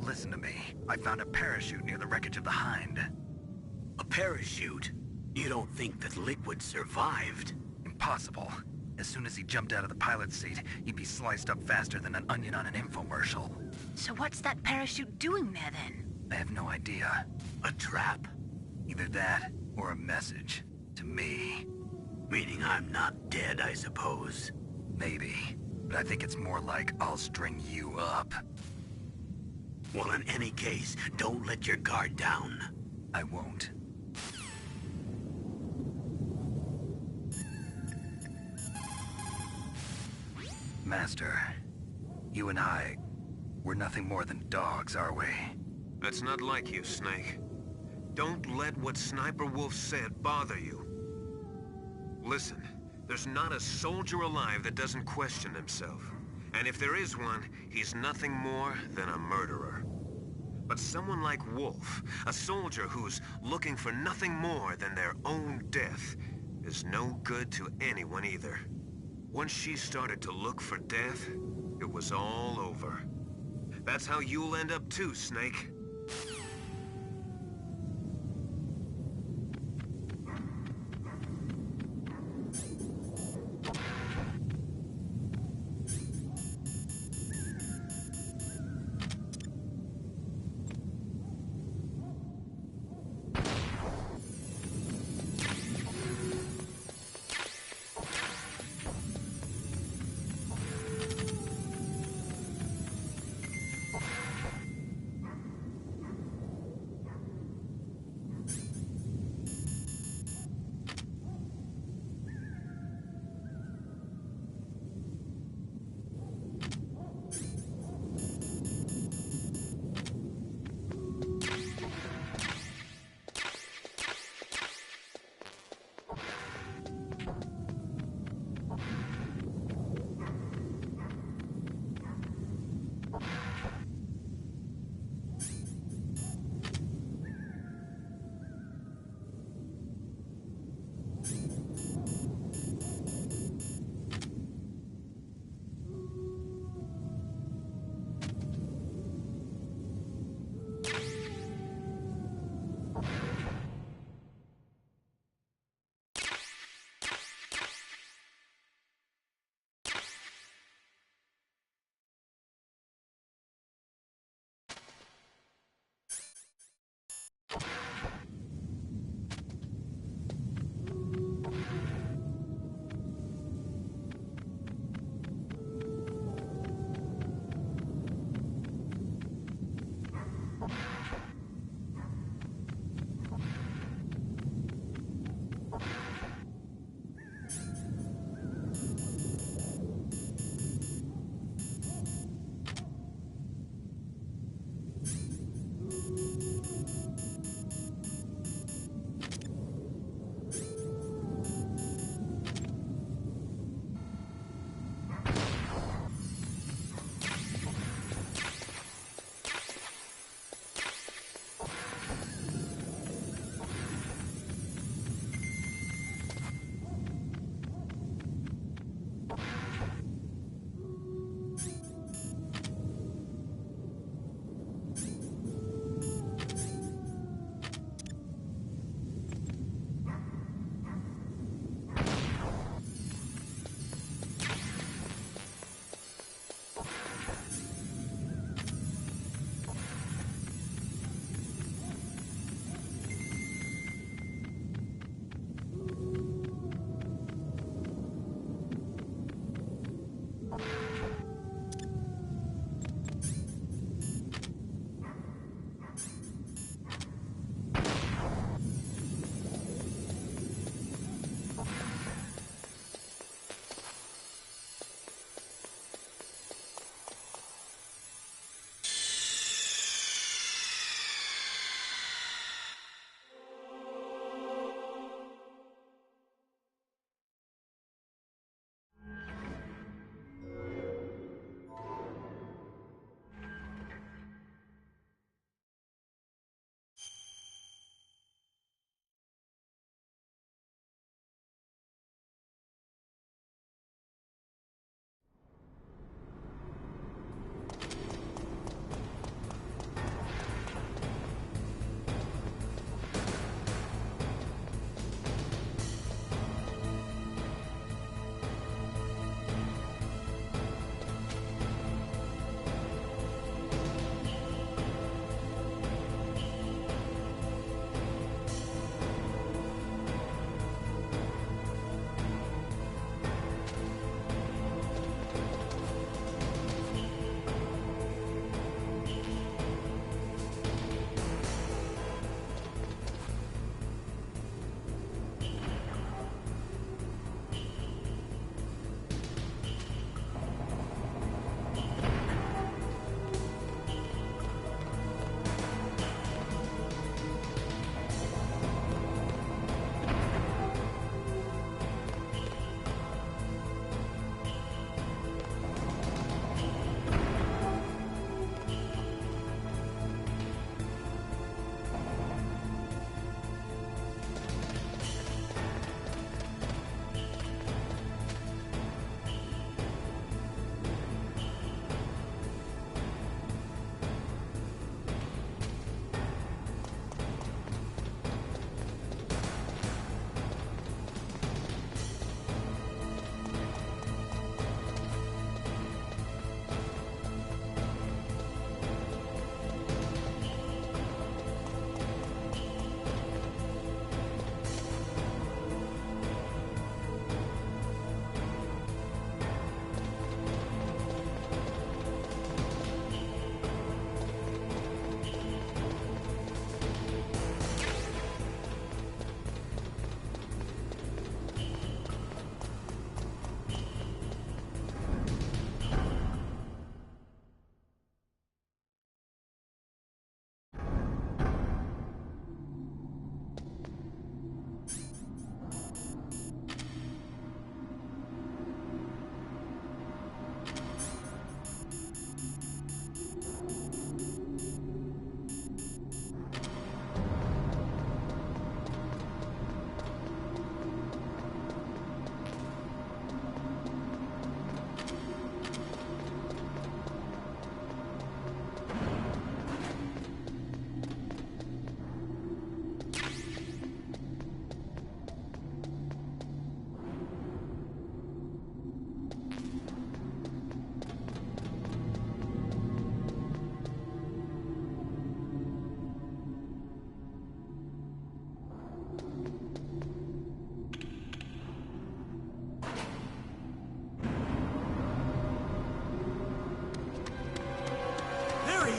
listen to me. I found a parachute near the wreckage of the Hind. A parachute? You don't think that Liquid survived? Impossible. As soon as he jumped out of the pilot's seat, he'd be sliced up faster than an onion on an infomercial. So what's that parachute doing there then? I have no idea. A trap? Either that, or a message. To me. Meaning I'm not dead, I suppose. Maybe. But I think it's more like I'll string you up. Well, in any case, don't let your guard down. I won't. Master, you and I, we're nothing more than dogs, are we? That's not like you, Snake. Don't let what Sniper Wolf said bother you. Listen, there's not a soldier alive that doesn't question himself. And if there is one, he's nothing more than a murderer. But someone like Wolf, a soldier who's looking for nothing more than their own death, is no good to anyone either. Once she started to look for death, it was all over. That's how you'll end up too, Snake.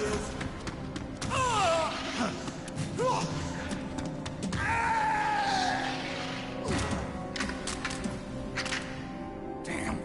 is. Damn.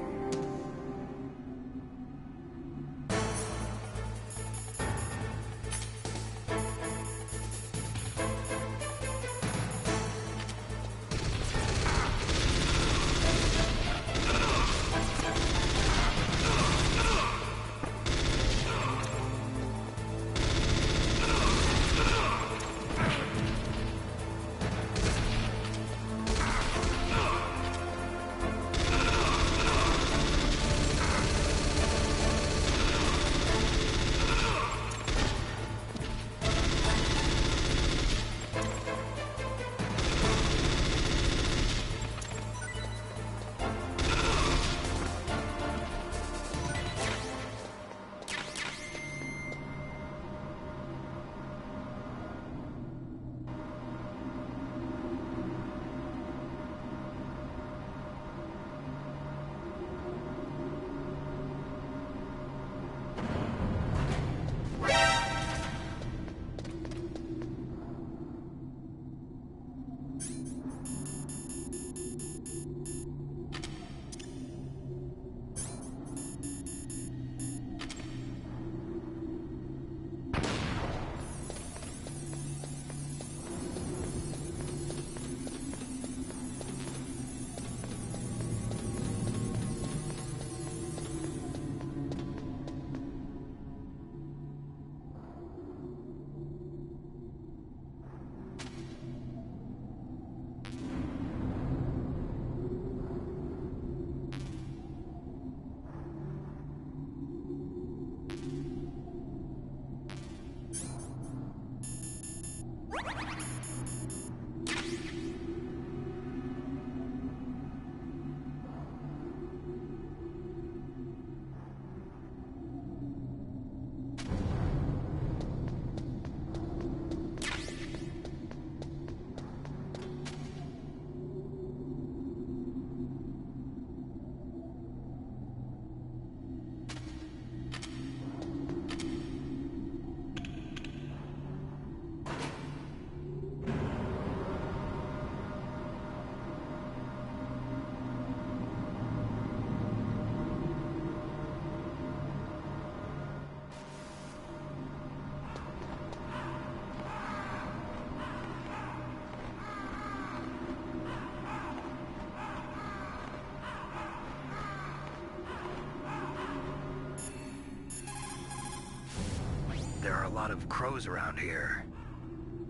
There are a lot of crows around here.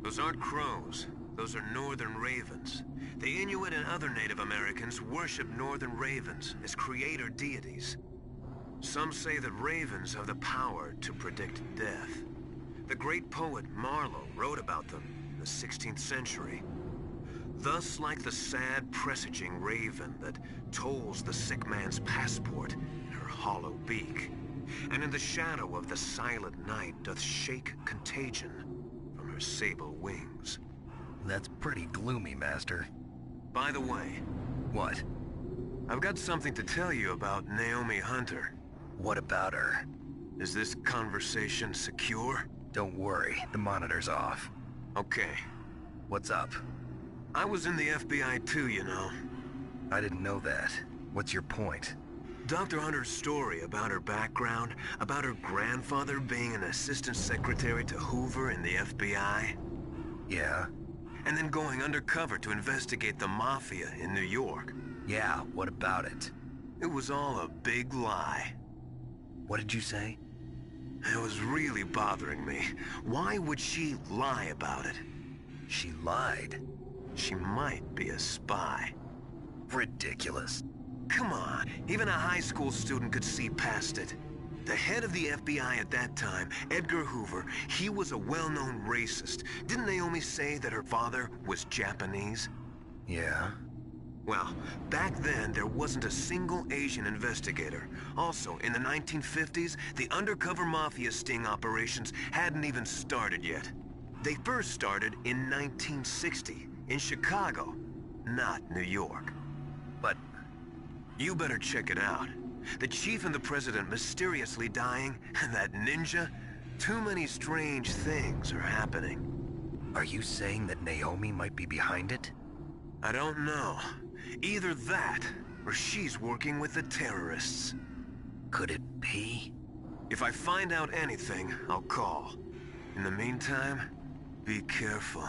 Those aren't crows. Those are northern ravens. The Inuit and other Native Americans worship northern ravens as creator deities. Some say that ravens have the power to predict death. The great poet Marlowe wrote about them in the 16th century. Thus, like the sad presaging raven that tolls the sick man's passport in her hollow beak, and in the shadow of the silent night doth shake contagion from her sable wings. That's pretty gloomy, Master. By the way, What? I've got something to tell you about Naomi Hunter. What about her? Is this conversation secure? Don't worry, the monitor's off. Okay. What's up? I was in the FBI too, you know. I didn't know that. What's your point? Dr. Hunter's story about her background, about her grandfather being an assistant secretary to Hoover in the FBI, Yeah? and then going undercover to investigate the Mafia in New York. Yeah, what about it? It was all a big lie. What did you say? It was really bothering me. Why would she lie about it? She lied. She might be a spy. Ridiculous. Come on, even a high school student could see past it. The head of the FBI at that time, Edgar Hoover, he was a well-known racist. Didn't Naomi say that her father was Japanese? Yeah? Well, back then, there wasn't a single Asian investigator. Also, in the 1950s, the undercover mafia sting operations hadn't even started yet. They first started in 1960, in Chicago, not New York. But You better check it out. The chief and the president mysteriously dying, and that ninja, Too many strange things are happening. Are you saying that Naomi might be behind it? I don't know. Either that, or she's working with the terrorists. Could it be? If I find out anything, I'll call. In the meantime, be careful.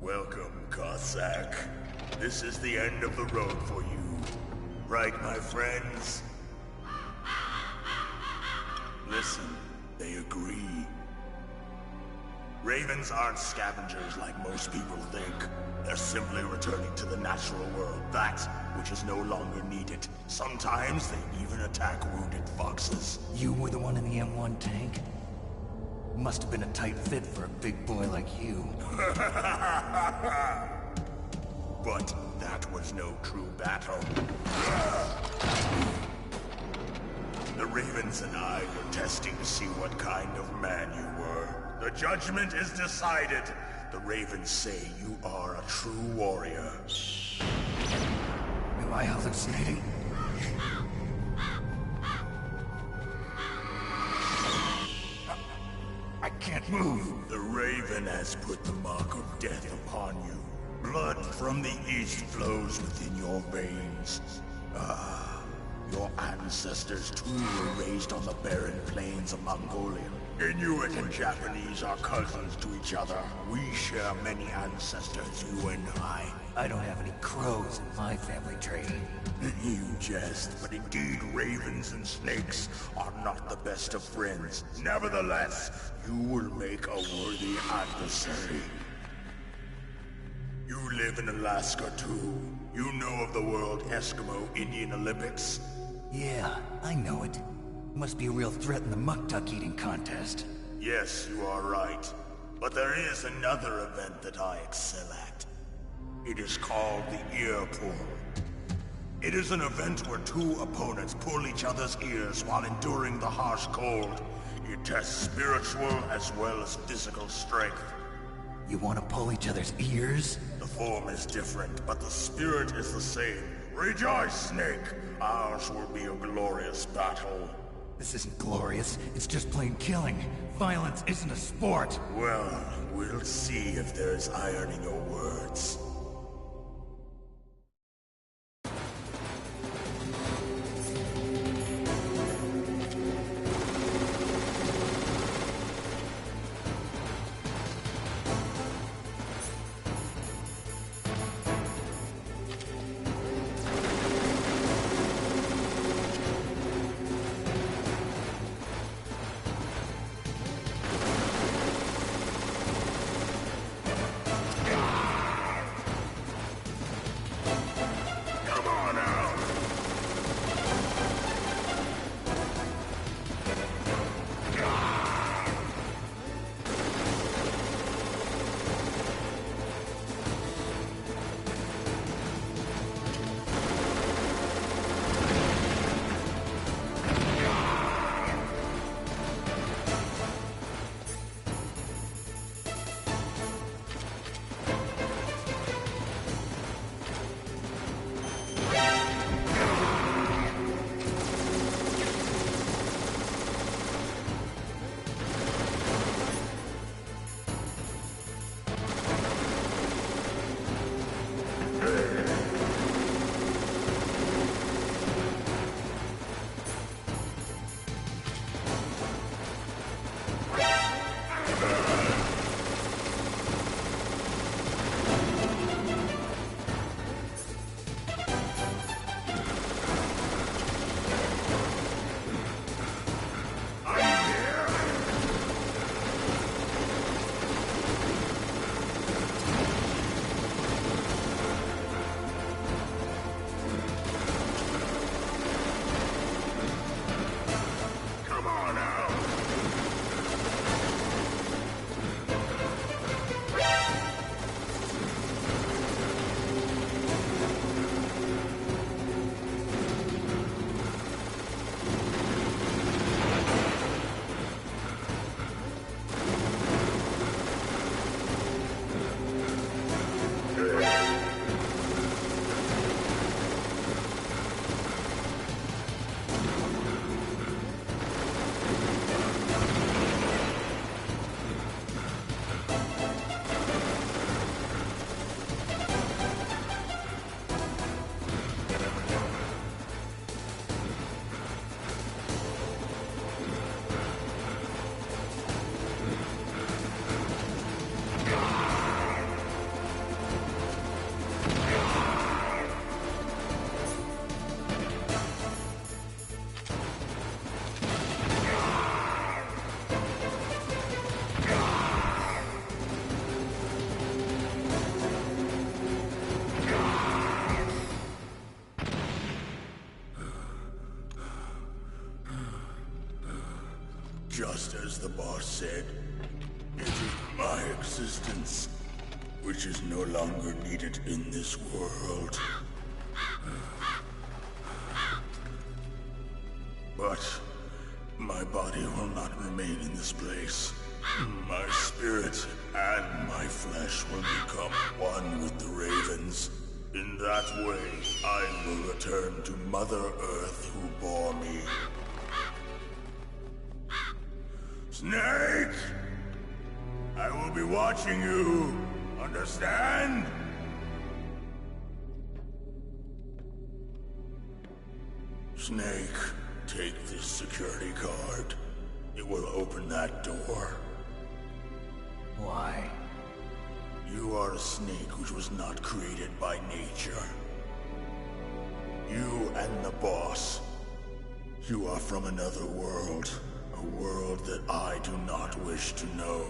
Welcome, Cossack. This is the end of the road for you. Right, my friends? Listen, they agree. Ravens aren't scavengers like most people think. They're simply returning to the natural world, that which is no longer needed. Sometimes they even attack wounded foxes. You were the one in the M1 tank? Must have been a tight fit for a big boy like you. But that was no true battle. The Ravens and I were testing to see what kind of man you were. The judgment is decided. The Ravens say you are a true warrior. Am I hallucinating? I can't move. The Raven has put the mark of death upon you. Blood from the east flows within your veins. Ah, your ancestors too were raised on the barren plains of Mongolia. Inuit and Japanese are cousins to each other. We share many ancestors, you and I. I don't have any crows in my family tree. You jest, but indeed ravens and snakes are not the best of friends. Nevertheless, you will make a worthy adversary. You live in Alaska too. You know of the World Eskimo Indian Olympics? Yeah, I know it. Must be a real threat in the muck-duck eating contest. Yes, you are right. But there is another event that I excel at. It is called the ear pull. It is an event where two opponents pull each other's ears while enduring the harsh cold. It tests spiritual as well as physical strength. You want to pull each other's ears? The form is different, but the spirit is the same. Rejoice, Snake! Ours will be a glorious battle. This isn't glorious. It's just plain killing. Violence isn't a sport. Well, we'll see if there's iron in your words. Just as the boss said, it is my existence which is no longer needed in this world. But my body will not remain in this place. My spirit and my flesh will become one with the ravens. In that way, I will return to Mother Earth who bore me. Snake! I will be watching you. Understand? Snake, take this security card. It will open that door. Why? You are a snake which was not created by nature. You and the boss. You are from another world. A world that I do not wish to know.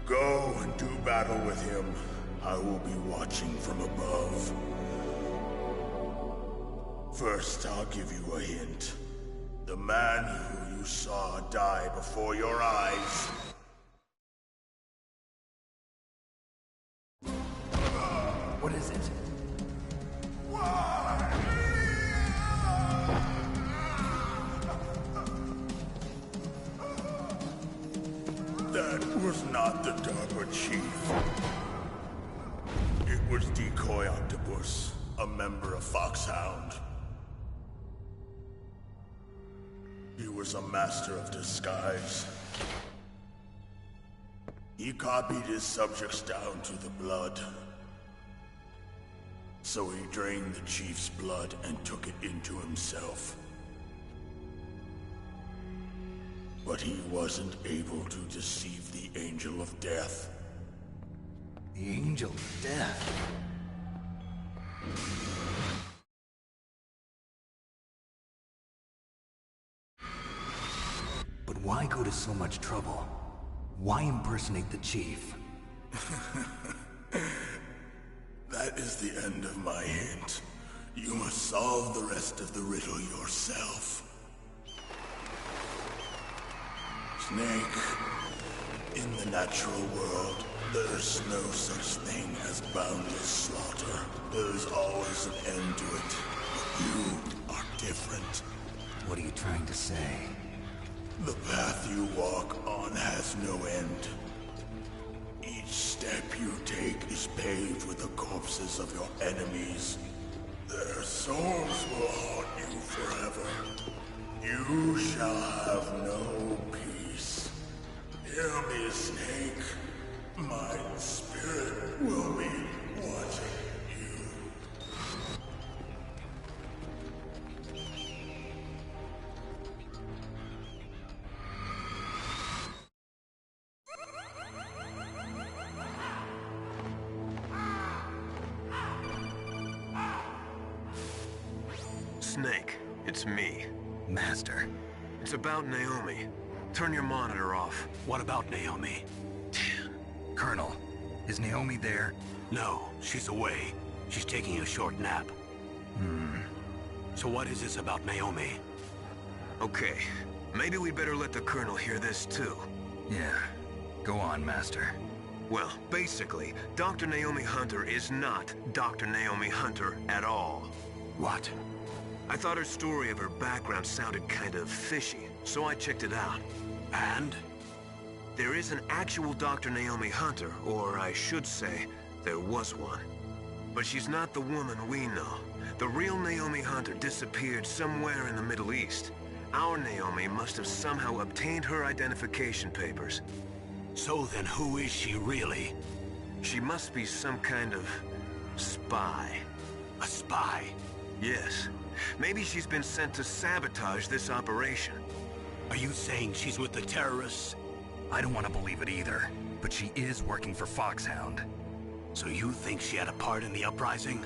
Go and do battle with him. I will be watching from above. First, I'll give you a hint. The man who you saw die before your eyes. What is it? That was not the DARPA chief. It was Decoy Octopus, a member of Foxhound. He was a master of disguise. He copied his subjects down to the blood. So he drained the chief's blood and took it into himself. But he wasn't able to deceive the Angel of Death. The Angel of Death? But why go to so much trouble? Why impersonate the chief? That is the end of my hint. You must solve the rest of the riddle yourself. Snake, in the natural world, there's no such thing as boundless slaughter. There's always an end to it. But you are different. What are you trying to say? The path you walk on has no end. Each step you take is paved with the corpses of your enemies. Their souls will haunt you forever. You shall have no peace. Hear me, Snake. My spirit will be watching you. Snake, it's me. Master. It's about Naomi. Turn your monitor off. What about Naomi? Colonel, is Naomi there? No, she's away. She's taking a short nap. So what is this about Naomi? Okay, maybe we'd better let the Colonel hear this too. Yeah. Go on, Master. Well, basically, Dr. Naomi Hunter is not Dr. Naomi Hunter at all. What? I thought her story of her background sounded kind of fishy, so I checked it out. And? There is an actual Dr. Naomi Hunter, or I should say, there was one. But she's not the woman we know. The real Naomi Hunter disappeared somewhere in the Middle East. Our Naomi must have somehow obtained her identification papers. So then who is she really? She must be some kind of spy. A spy? Yes. Maybe she's been sent to sabotage this operation. Are you saying she's with the terrorists? I don't want to believe it either, but she is working for Foxhound. So you think she had a part in the uprising?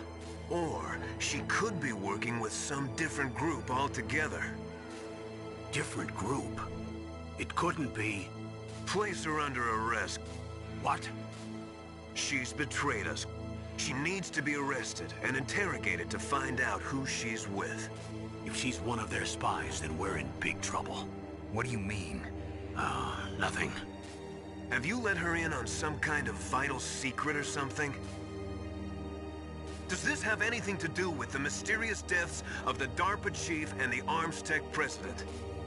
Or she could be working with some different group altogether. Different group? It couldn't be... Place her under arrest. What? She's betrayed us. She needs to be arrested and interrogated to find out who she's with. If she's one of their spies, then we're in big trouble. What do you mean? Oh, nothing. Have you let her in on some kind of vital secret or something? Does this have anything to do with the mysterious deaths of the DARPA chief and the Arms Tech president?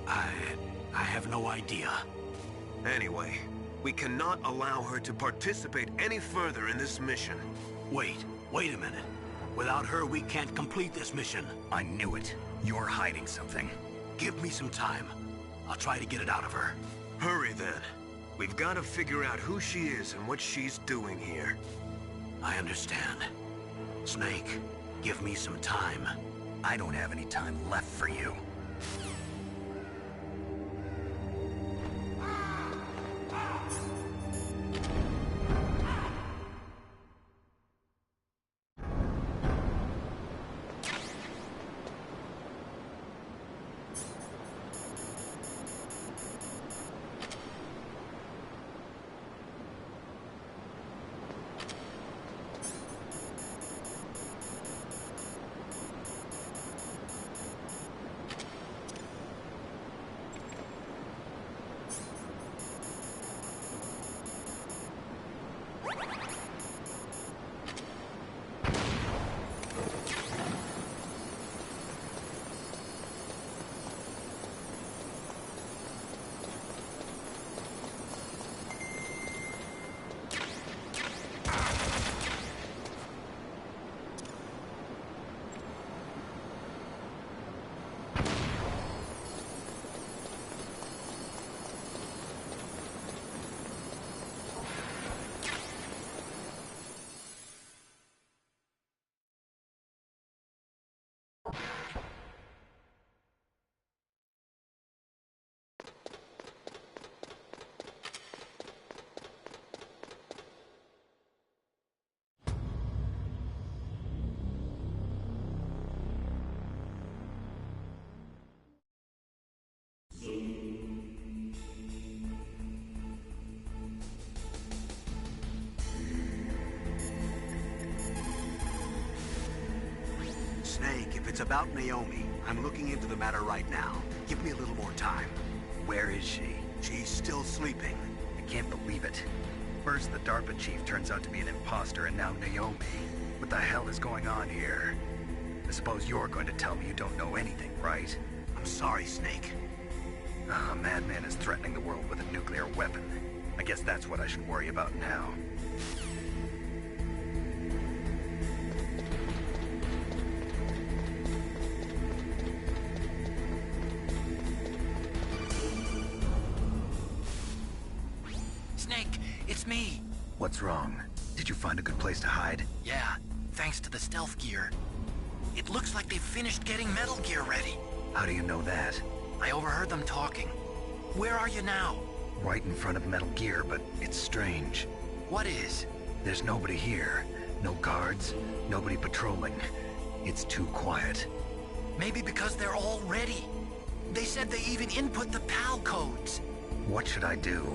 I have no idea. Anyway, we cannot allow her to participate any further in this mission. Wait a minute. Without her, we can't complete this mission. I knew it. You're hiding something. Give me some time. I'll try to get it out of her. Hurry then. We've got to figure out who she is and what she's doing here. I understand. Snake, give me some time. I don't have any time left for you. Snake, if it's about Naomi, I'm looking into the matter right now. Give me a little more time. Where is she? She's still sleeping. I can't believe it. First, the DARPA chief turns out to be an imposter, and now Naomi. What the hell is going on here? I suppose you're going to tell me you don't know anything, right? I'm sorry, Snake. A madman is threatening the world with a nuclear weapon. I guess that's what I should worry about now. Snake, it's me. What's wrong? Did you find a good place to hide? Yeah, thanks to the stealth gear. It looks like they've finished getting Metal Gear ready. How do you know that? I overheard them talking. Where are you now? Right in front of Metal Gear, but it's strange. What is? There's nobody here. No guards, nobody patrolling. It's too quiet. Maybe because they're all ready. They said they even input the PAL codes. What should I do?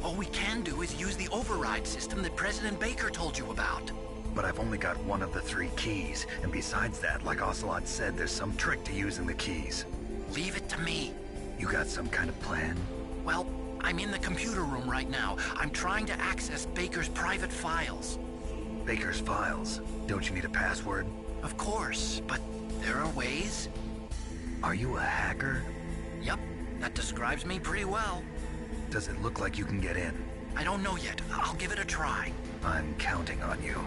All we can do is use the override system that President Baker told you about. But I've only got one of the 3 keys, and besides that, like Ocelot said, there's some trick to using the keys. Leave it to me. You got some kind of plan? Well, I'm in the computer room right now. I'm trying to access Baker's private files. Baker's files? Don't you need a password? Of course, but there are ways. Are you a hacker? Yep, that describes me pretty well. Does it look like you can get in? I don't know yet. I'll give it a try. I'm counting on you.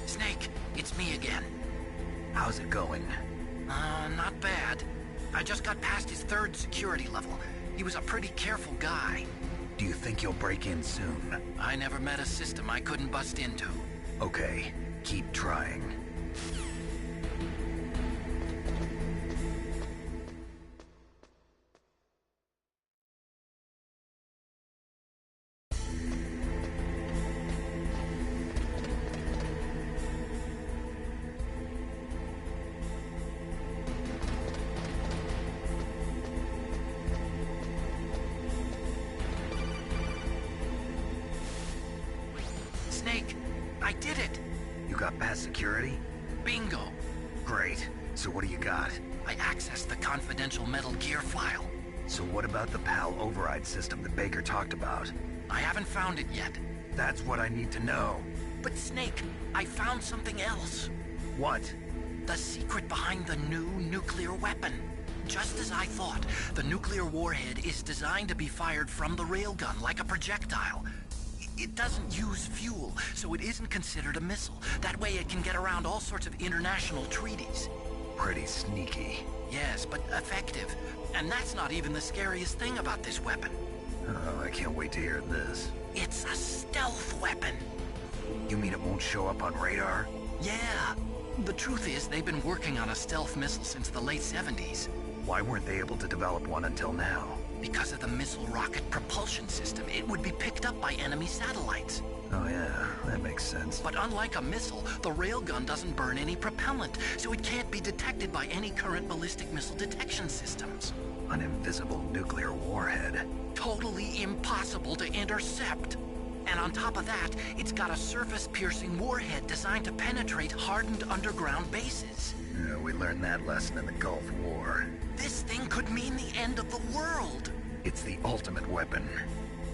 Snake, it's me again. How's it going? Not bad. I just got past his 3rd security level. He was a pretty careful guy. Do you think you'll break in soon? I never met a system I couldn't bust into. Okay, keep trying. I did it! You got past security? Bingo! Great. So what do you got? I accessed the confidential Metal Gear file. So what about the PAL override system that Baker talked about? I haven't found it yet. That's what I need to know. But Snake, I found something else. What? The secret behind the new nuclear weapon. Just as I thought, the nuclear warhead is designed to be fired from the railgun like a projectile. It doesn't use fuel, so it isn't considered a missile. That way it can get around all sorts of international treaties. Pretty sneaky. Yes, but effective. And that's not even the scariest thing about this weapon. Oh, I can't wait to hear this. It's a stealth weapon. You mean it won't show up on radar? Yeah. The truth is, they've been working on a stealth missile since the late 70s. Why weren't they able to develop one until now? Because of the missile rocket propulsion system, it would be picked up by enemy satellites. Oh yeah, that makes sense. But unlike a missile, the railgun doesn't burn any propellant, so it can't be detected by any current ballistic missile detection systems. An invisible nuclear warhead. Totally impossible to intercept. And on top of that, it's got a surface-piercing warhead designed to penetrate hardened underground bases. Yeah, we learned that lesson in the Gulf War. This thing could mean the end of the world. It's the ultimate weapon.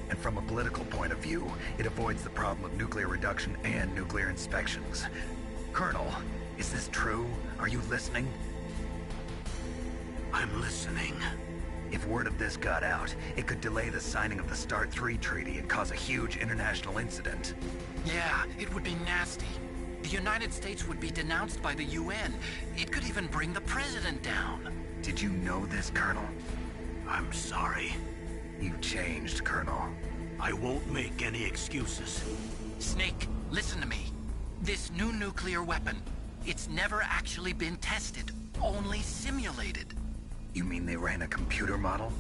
And from a political point of view, it avoids the problem of nuclear reduction and nuclear inspections. Colonel, is this true? Are you listening? I'm listening. If word of this got out, it could delay the signing of the START 3 treaty and cause a huge international incident. Yeah, it would be nasty. The United States would be denounced by the UN. It could even bring the president down. Did you know this, Colonel? I'm sorry. You changed, Colonel. I won't make any excuses. Snake, listen to me. This new nuclear weapon, it's never actually been tested, only simulated. You mean they ran a computer model?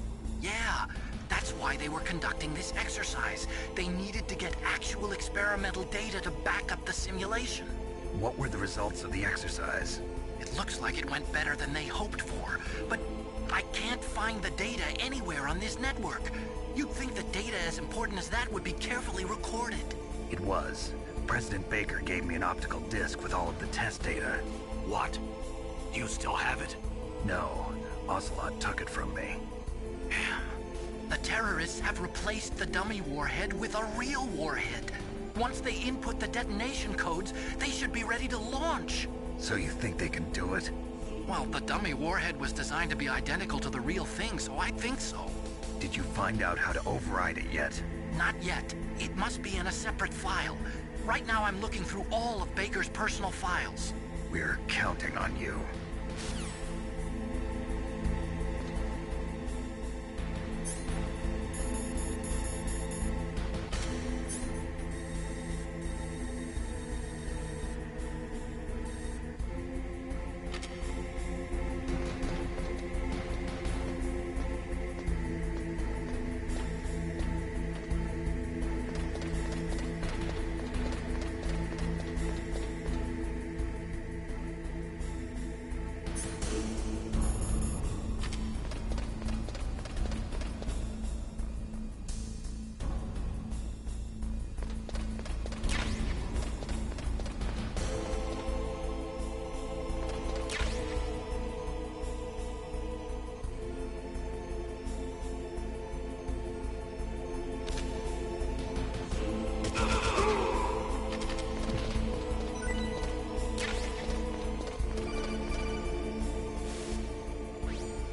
Yeah, that's why they were conducting this exercise. They needed to get actual experimental data to back up the simulation. What were the results of the exercise? It looks like it went better than they hoped for, but I can't find the data anywhere on this network. You'd think that data as important as that would be carefully recorded. It was. President Baker gave me an optical disc with all of the test data. What? Do you still have it? No, Ocelot took it from me. Damn. The terrorists have replaced the dummy warhead with a real warhead. Once they input the detonation codes, they should be ready to launch. So you think they can do it? Well, the dummy warhead was designed to be identical to the real thing, so I think so. Did you find out how to override it yet? Not yet. It must be in a separate file. Right now I'm looking through all of Baker's personal files. We're counting on you.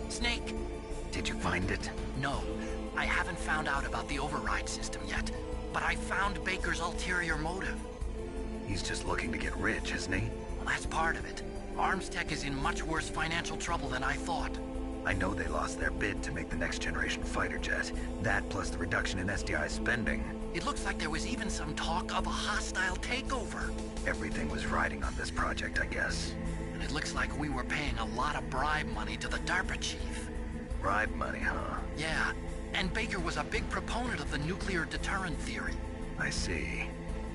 Snake! Did you find it? No, I haven't found out about the override system yet, but I found Baker's ulterior motive. He's just looking to get rich, isn't he? Well, that's part of it. Arms Tech is in much worse financial trouble than I thought. I know they lost their bid to make the next generation fighter jet. That plus the reduction in SDI spending. It looks like there was even some talk of a hostile takeover. Everything was riding on this project, I guess. And it looks like we were paying a lot of bribe money to the DARPA chief. Bribe money, huh? Yeah, and Baker was a big proponent of the nuclear deterrent theory. I see.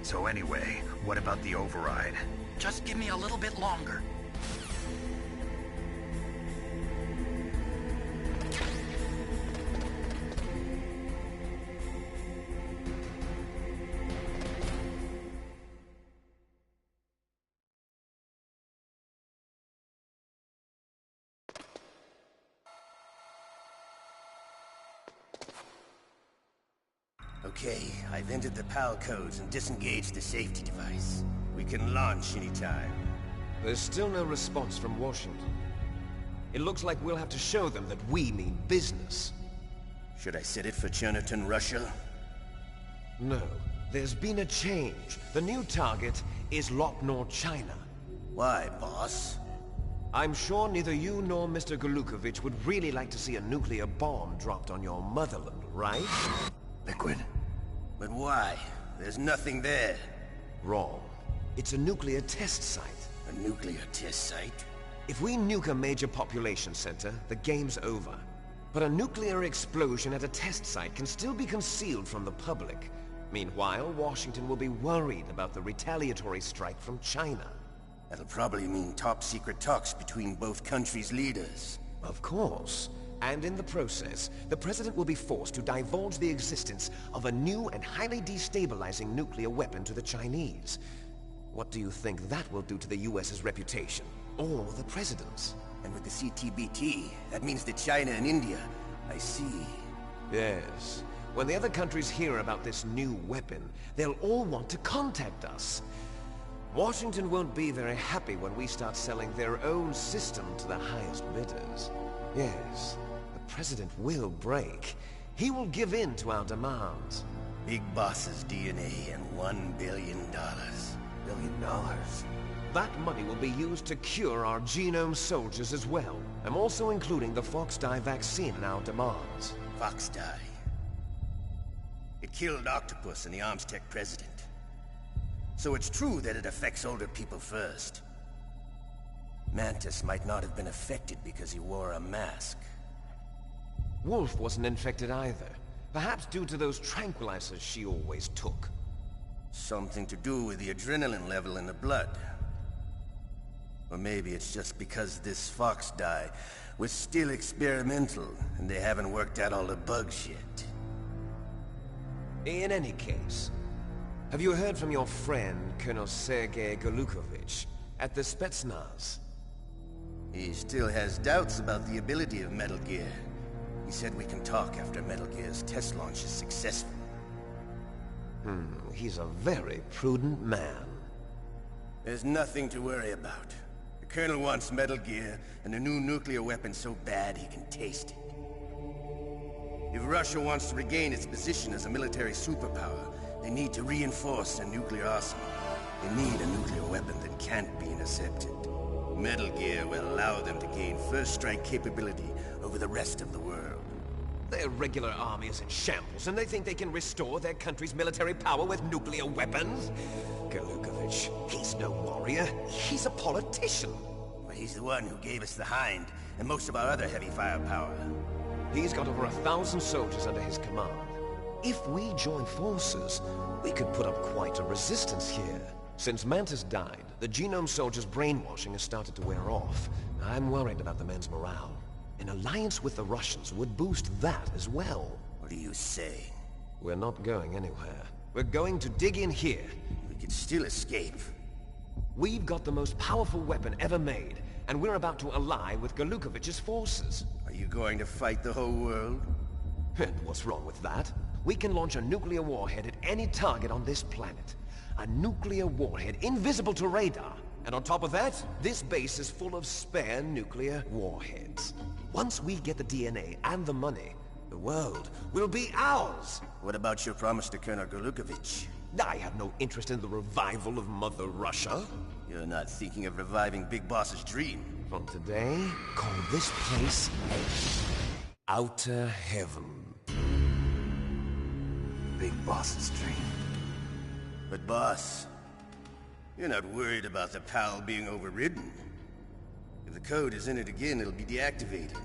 So anyway, what about the override? Just give me a little bit longer. Okay, I've entered the PAL codes and disengaged the safety device. We can launch anytime. There's still no response from Washington. It looks like we'll have to show them that we mean business. Should I set it for Cherniton, Russia? No. There's been a change. The new target is Lopnor, China. Why, boss? I'm sure neither you nor Mr. Golukovich would really like to see a nuclear bomb dropped on your motherland, right? Liquid. But why? There's nothing there. Wrong. It's a nuclear test site. A nuclear test site? If we nuke a major population center, the game's over. But a nuclear explosion at a test site can still be concealed from the public. Meanwhile, Washington will be worried about the retaliatory strike from China. That'll probably mean top-secret talks between both countries' leaders. Of course. And in the process, the President will be forced to divulge the existence of a new and highly destabilizing nuclear weapon to the Chinese. What do you think that will do to the US's reputation? Or the President's? And with the CTBT, that means that China and India... I see. Yes. When the other countries hear about this new weapon, they'll all want to contact us. Washington won't be very happy when we start selling their own system to the highest bidders. Yes, the President will break. He will give in to our demands. Big Boss's DNA and $1 billion. $1 billion? That money will be used to cure our genome soldiers as well. I'm also including the Fox-Die vaccine in our demands. Fox-Die. It killed Octopus and the Armstech president. So it's true that it affects older people first. Mantis might not have been affected because he wore a mask. Wolf wasn't infected either. Perhaps due to those tranquilizers she always took. Something to do with the adrenaline level in the blood. Or maybe it's just because this Fox-Die was still experimental and they haven't worked out all the bugs yet. In any case, have you heard from your friend, Colonel Sergei Golukovich, at the Spetsnaz? He still has doubts about the ability of Metal Gear. He said we can talk after Metal Gear's test launch is successful. He's a very prudent man. There's nothing to worry about. The Colonel wants Metal Gear and a new nuclear weapon so bad he can taste it. If Russia wants to regain its position as a military superpower, they need to reinforce their nuclear arsenal. They need a nuclear weapon that can't be intercepted. Metal Gear will allow them to gain first strike capability over the rest of the world. Their regular army is in shambles, and they think they can restore their country's military power with nuclear weapons? Golukovich, he's no warrior. He's a politician. But he's the one who gave us the Hind and most of our other heavy firepower. He's got over 1,000 soldiers under his command. If we join forces, we could put up quite a resistance here. Since Mantis died, the genome soldiers' brainwashing has started to wear off. I'm worried about the men's morale. An alliance with the Russians would boost that as well. What do you say? We're not going anywhere. We're going to dig in here. We could still escape. We've got the most powerful weapon ever made, and we're about to ally with Golukovich's forces. Are you going to fight the whole world? And what's wrong with that? We can launch a nuclear warhead at any target on this planet. A nuclear warhead invisible to radar. And on top of that, this base is full of spare nuclear warheads. Once we get the DNA and the money, the world will be ours! What about your promise to Colonel Golukovich? I have no interest in the revival of Mother Russia. You're not thinking of reviving Big Boss's dream. From today, call this place Outer Heaven. Big Boss's dream. But boss, you're not worried about the PAL being overridden. If the code is in it again, it'll be deactivated.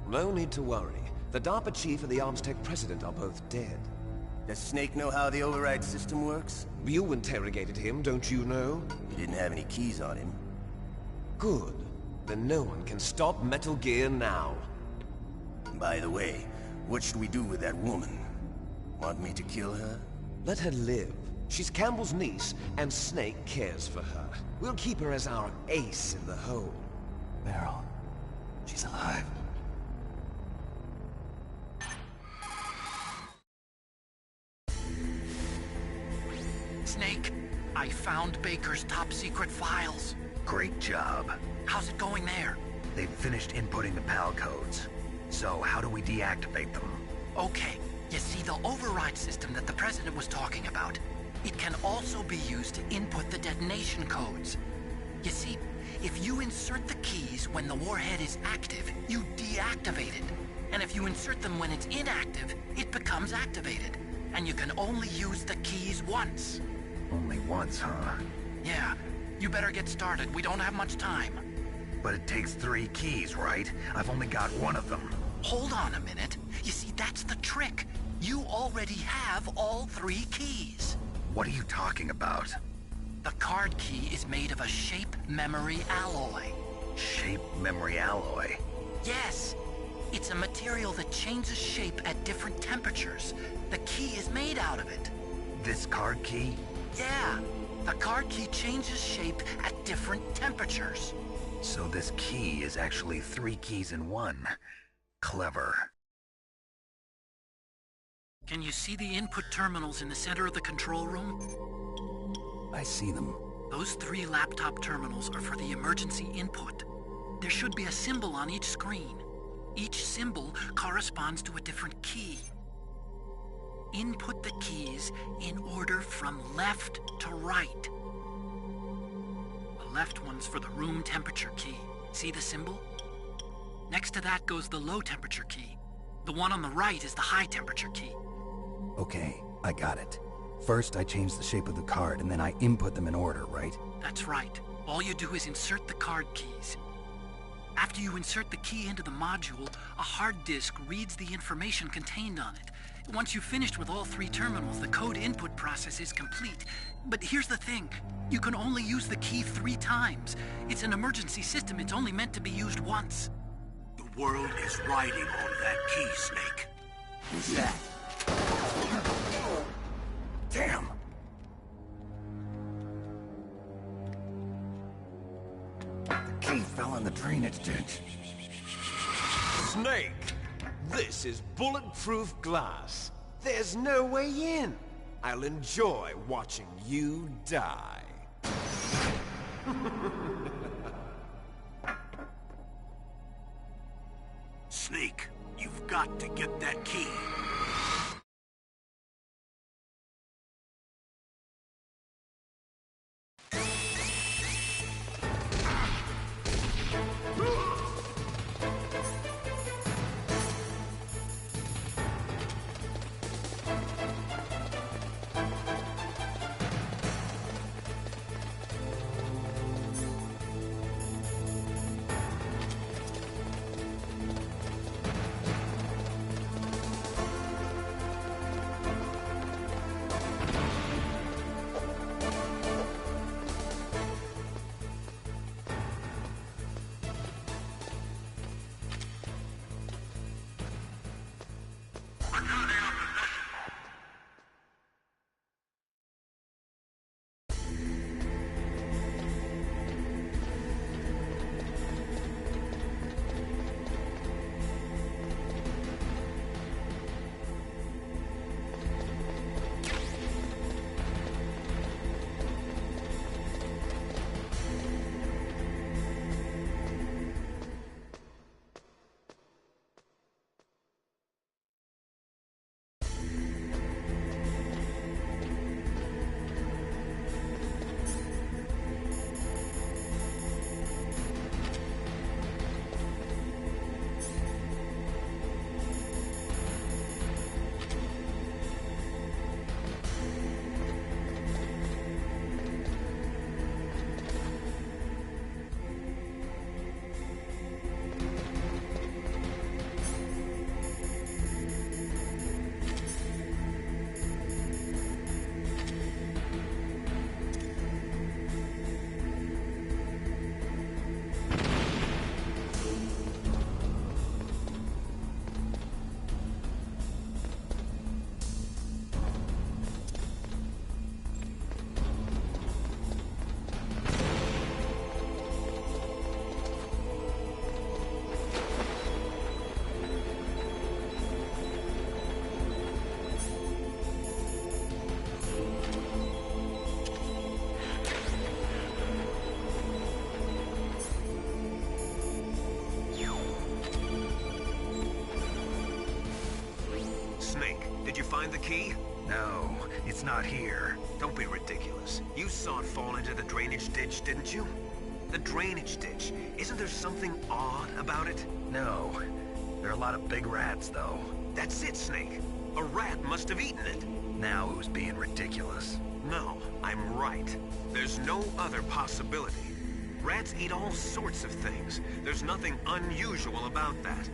No need to worry. The DARPA chief and the Armstech president are both dead. Does Snake know how the override system works? You interrogated him, don't you know? He didn't have any keys on him. Good. Then no one can stop Metal Gear now. By the way, what should we do with that woman? Want me to kill her? Let her live. She's Campbell's niece, and Snake cares for her. We'll keep her as our ace in the hole. Meryl, she's alive. Snake, I found Baker's top-secret files. Great job. How's it going there? They've finished inputting the PAL codes. So how do we deactivate them? Okay, you see the override system that the President was talking about? It can also be used to input the detonation codes. You see, if you insert the keys when the warhead is active, you deactivate it. And if you insert them when it's inactive, it becomes activated. And you can only use the keys once. Only once, huh? Yeah, you better get started. We don't have much time. But it takes 3 keys, right? I've only got 1 of them. Hold on a minute. You see, that's the trick. You already have all 3 keys. What are you talking about? The card key is made of a shape memory alloy. Shape memory alloy? Yes. It's a material that changes shape at different temperatures. The key is made out of it. This card key? Yeah. The card key changes shape at different temperatures. So this key is actually 3 keys in 1. Clever. Can you see the input terminals in the center of the control room? I see them. Those 3 laptop terminals are for the emergency input. There should be a symbol on each screen. Each symbol corresponds to a different key. Input the keys in order from left to right. The left one's for the room temperature key. See the symbol? Next to that goes the low temperature key. The one on the right is the high temperature key. Okay, I got it. First, I change the shape of the card, and then I input them in order, right? That's right. All you do is insert the card keys. After you insert the key into the module, a hard disk reads the information contained on it. Once you've finished with all 3 terminals, the code input process is complete. But here's the thing. You can only use the key 3 times. It's an emergency system. It's only meant to be used once. The world is riding on that key, Snake. Who's that? Damn! The key fell in the drainage ditch. Snake! This is bulletproof glass. There's no way in. I'll enjoy watching you die. Snake, you've got to get that key. key? No, it's not here. Don't be ridiculous. You saw it fall into the drainage ditch, didn't you? The drainage ditch. Isn't there something odd about it? No. There are a lot of big rats, though. That's it, Snake. A rat must have eaten it. Now it was being ridiculous. No, I'm right. There's no other possibility. Rats eat all sorts of things. There's nothing unusual about that.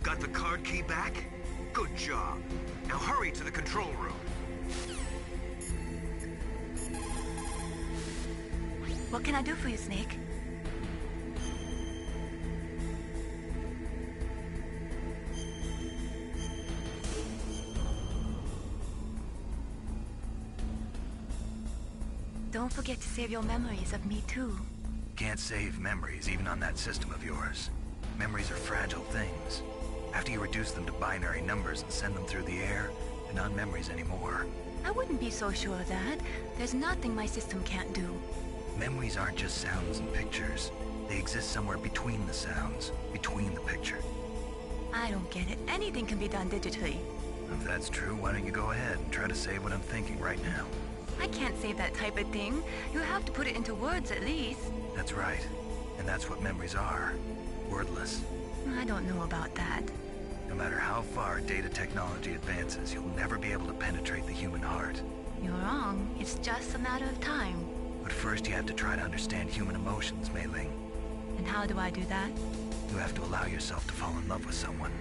Got the card key back? Good job. Now hurry to the control room. What can I do for you, Snake? Don't forget to save your memories of me, too. Can't save memories, even on that system of yours. Memories are fragile things. After you reduce them to binary numbers and send them through the air, they're not memories anymore. I wouldn't be so sure of that. There's nothing my system can't do. Memories aren't just sounds and pictures. They exist somewhere between the sounds, between the picture. I don't get it. Anything can be done digitally. If that's true, why don't you go ahead and try to save what I'm thinking right now? I can't save that type of thing. You have to put it into words at least. That's right. And that's what memories are. Wordless. I don't know about that. No matter how far data technology advances, you'll never be able to penetrate the human heart. You're wrong. It's just a matter of time. But first you have to try to understand human emotions, Mei Ling. And how do I do that? You have to allow yourself to fall in love with someone.